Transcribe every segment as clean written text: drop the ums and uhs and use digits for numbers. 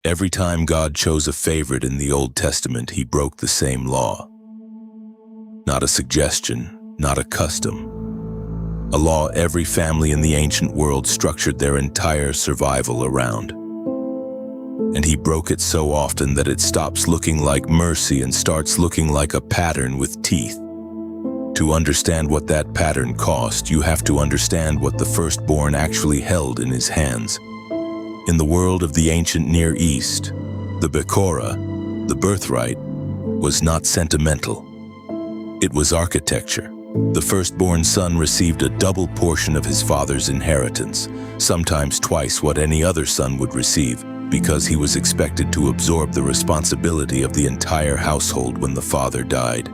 Every time God chose a favorite in the Old Testament, he broke the same law. Not a suggestion, not a custom. A law every family in the ancient world structured their entire survival around. And he broke it so often that it stops looking like mercy and starts looking like a pattern with teeth. To understand what that pattern cost, you have to understand what the firstborn actually held in his hands. In the world of the ancient Near East, the Bekorah, the birthright, was not sentimental. It was architecture. The firstborn son received a double portion of his father's inheritance, sometimes twice what any other son would receive, because he was expected to absorb the responsibility of the entire household when the father died.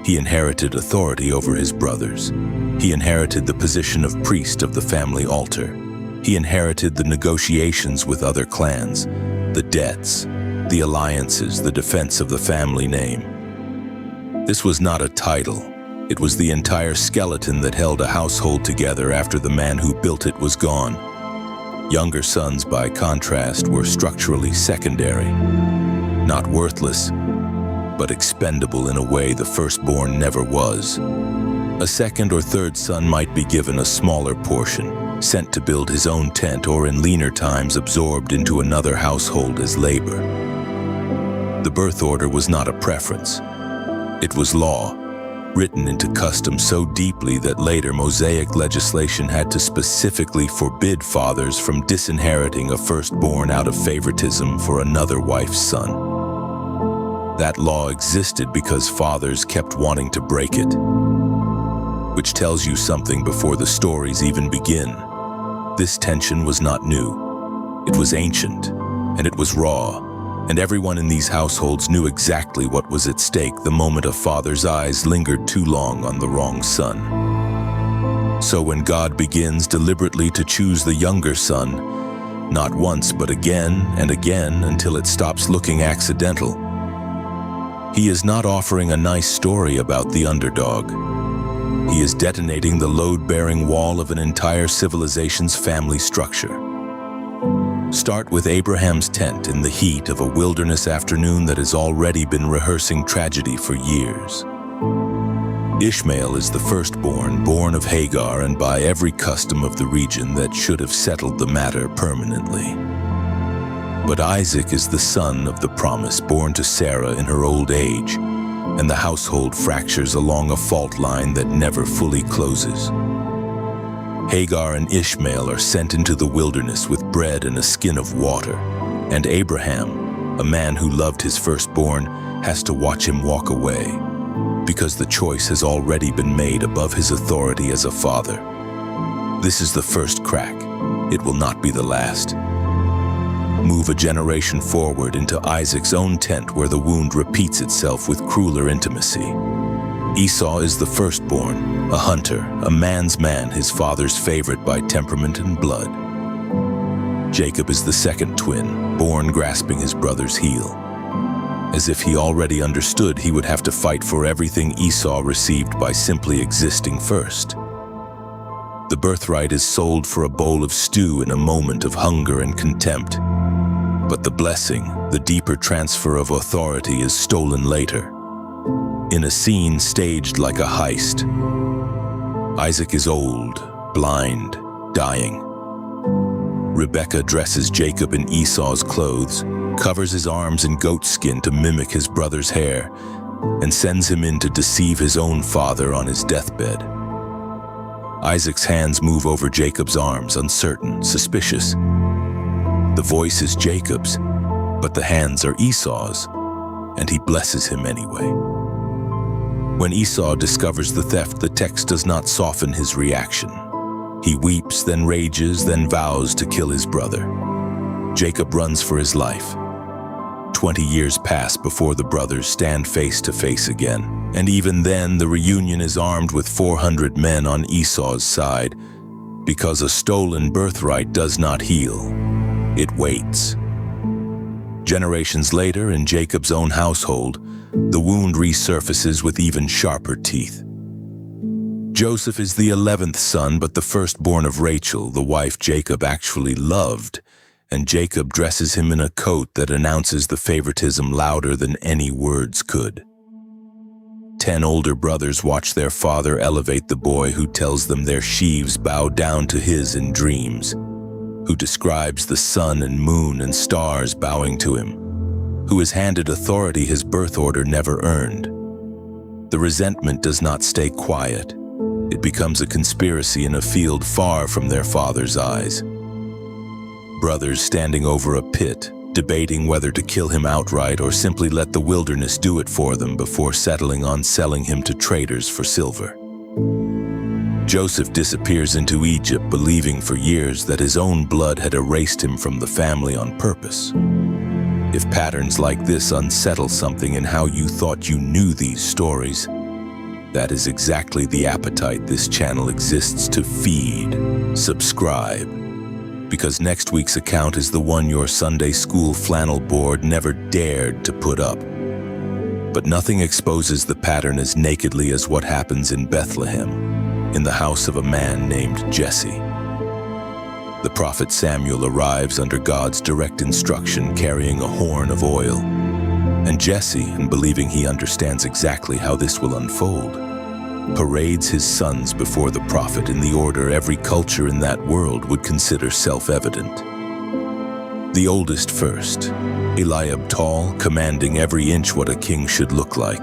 He inherited authority over his brothers. He inherited the position of priest of the family altar. He inherited the negotiations with other clans, the debts, the alliances, the defense of the family name. This was not a title. It was the entire skeleton that held a household together after the man who built it was gone. Younger sons, by contrast, were structurally secondary, not worthless, but expendable in a way the firstborn never was. A second or third son might be given a smaller portion, sent to build his own tent, or in leaner times absorbed into another household as labor. The birth order was not a preference. It was law, written into custom so deeply that later Mosaic legislation had to specifically forbid fathers from disinheriting a firstborn out of favoritism for another wife's son. That law existed because fathers kept wanting to break it, which tells you something before the stories even begin. This tension was not new. It was ancient, and it was raw. And everyone in these households knew exactly what was at stake the moment a father's eyes lingered too long on the wrong son. So when God begins deliberately to choose the younger son, not once but again and again until it stops looking accidental, he is not offering a nice story about the underdog. He is detonating the load-bearing wall of an entire civilization's family structure. Start with Abraham's tent in the heat of a wilderness afternoon that has already been rehearsing tragedy for years. Ishmael is the firstborn, born of Hagar and by every custom of the region that should have settled the matter permanently. But Isaac is the son of the promise, born to Sarah in her old age, and the household fractures along a fault line that never fully closes. Hagar and Ishmael are sent into the wilderness with bread and a skin of water, and Abraham, a man who loved his firstborn, has to watch him walk away, because the choice has already been made above his authority as a father. This is the first crack. It will not be the last. Move a generation forward into Isaac's own tent where the wound repeats itself with crueler intimacy. Esau is the firstborn, a hunter, a man's man, his father's favorite by temperament and blood. Jacob is the second twin, born grasping his brother's heel. As if he already understood he would have to fight for everything Esau received by simply existing first. The birthright is sold for a bowl of stew in a moment of hunger and contempt. But the blessing, the deeper transfer of authority, is stolen later, in a scene staged like a heist. Isaac is old, blind, dying. Rebekah dresses Jacob in Esau's clothes, covers his arms in goat skin to mimic his brother's hair, and sends him in to deceive his own father on his deathbed. Isaac's hands move over Jacob's arms, uncertain, suspicious. The voice is Jacob's, but the hands are Esau's, and he blesses him anyway. When Esau discovers the theft, the text does not soften his reaction. He weeps, then rages, then vows to kill his brother. Jacob runs for his life. 20 years pass before the brothers stand face to face again, and even then the reunion is armed with 400 men on Esau's side, because a stolen birthright does not heal. It waits. Generations later, in Jacob's own household, the wound resurfaces with even sharper teeth. Joseph is the 11th son, but the firstborn of Rachel, the wife Jacob actually loved, and Jacob dresses him in a coat that announces the favoritism louder than any words could. 10 older brothers watch their father elevate the boy who tells them their sheaves bow down to his in dreams, who describes the sun and moon and stars bowing to him, who is handed authority his birth order never earned. The resentment does not stay quiet. It becomes a conspiracy in a field far from their father's eyes. Brothers standing over a pit, debating whether to kill him outright or simply let the wilderness do it for them before settling on selling him to traders for silver. Joseph disappears into Egypt, believing for years that his own blood had erased him from the family on purpose. If patterns like this unsettle something in how you thought you knew these stories, that is exactly the appetite this channel exists to feed. Subscribe, because next week's account is the one your Sunday school flannel board never dared to put up. But nothing exposes the pattern as nakedly as what happens in Bethlehem, in the house of a man named Jesse. The prophet Samuel arrives under God's direct instruction carrying a horn of oil. And Jesse, in believing he understands exactly how this will unfold, parades his sons before the prophet in the order every culture in that world would consider self-evident. The oldest first, Eliab tall, commanding every inch what a king should look like.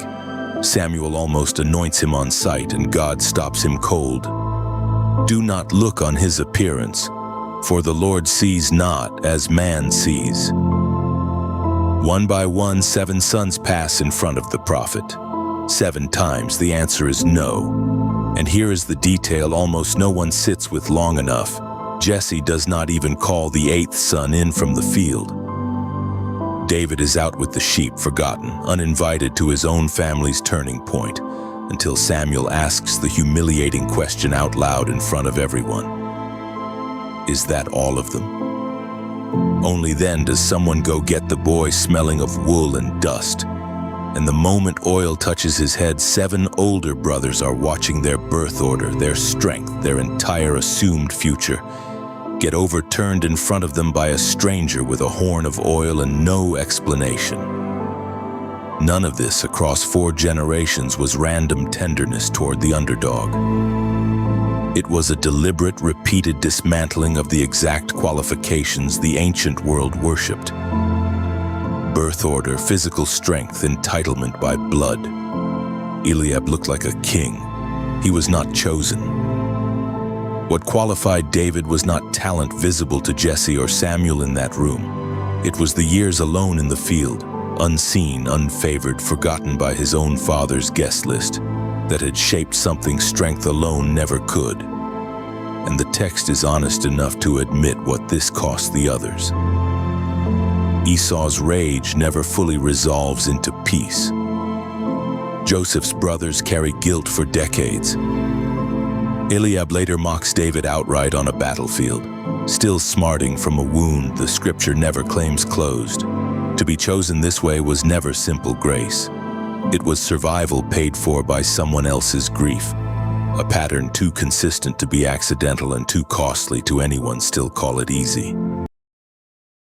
Samuel almost anoints him on sight, and God stops him cold. Do not look on his appearance, for the Lord sees not as man sees. One by one, 7 sons pass in front of the prophet. 7 times the answer is no. And here is the detail almost no one sits with long enough. Jesse does not even call the 8th son in from the field. David is out with the sheep, forgotten, uninvited to his own family's turning point, until Samuel asks the humiliating question out loud in front of everyone. Is that all of them? Only then does someone go get the boy smelling of wool and dust. And the moment oil touches his head, 7 older brothers are watching their birth order, their strength, their entire assumed future, get overturned in front of them by a stranger with a horn of oil and no explanation. None of this across 4 generations was random tenderness toward the underdog. It was a deliberate, repeated dismantling of the exact qualifications the ancient world worshipped. Birth order, physical strength, entitlement by blood. Eliab looked like a king. He was not chosen. What qualified David was not talent visible to Jesse or Samuel in that room. It was the years alone in the field, unseen, unfavored, forgotten by his own father's guest list, that had shaped something strength alone never could. And the text is honest enough to admit what this cost the others. Esau's rage never fully resolves into peace. Joseph's brothers carry guilt for decades. Eliab later mocks David outright on a battlefield, still smarting from a wound the scripture never claims closed. To be chosen this way was never simple grace. It was survival paid for by someone else's grief, a pattern too consistent to be accidental and too costly to anyone still call it easy.